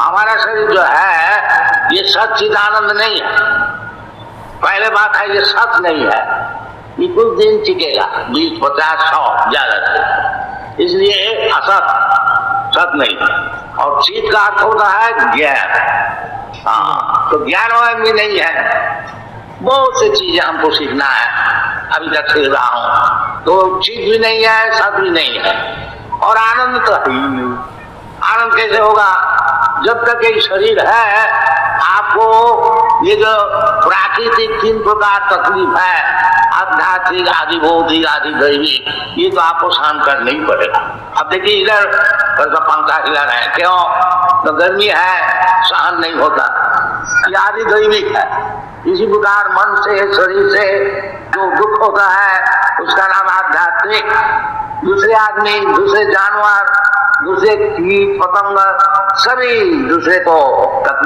हमारा शरीर जो है ये सच्चिदानंद नहीं है। पहले बात है ये सत नहीं है, ये कुछ दिन टिकेगा, 20, 50, 100 ज्यादा से, इसलिए असत, सत नहीं। और चित का अर्थ होता है ज्ञान। हाँ, तो ज्ञान भी नहीं है। बहुत सी चीजें हमको सीखना है, अभी तक सीख रहा हूँ, तो चित भी नहीं है, सत भी नहीं है, और आनंद तो है ही नहीं। आनंद कैसे होगा जब तक ये शरीर है? आपको ये जो प्राकृतिक 3 प्रकार तकलीफ है, आध्यात्मिक, आदि भौतिक, आदि दैविक, ये तो आपको सहन करना ही पड़ेगा। अब देखिए इधर पंखा हिला रहे हैं, क्यों? तो गर्मी है, सहन नहीं होता, ये आदि दैविक है। इसी प्रकार मन से, शरीर से जो दुख होता है उसका नाम आध्यात्मिक। दूसरे आदमी, दूसरे जानवर, दूसरे कीट पतंग, सभी दूसरे को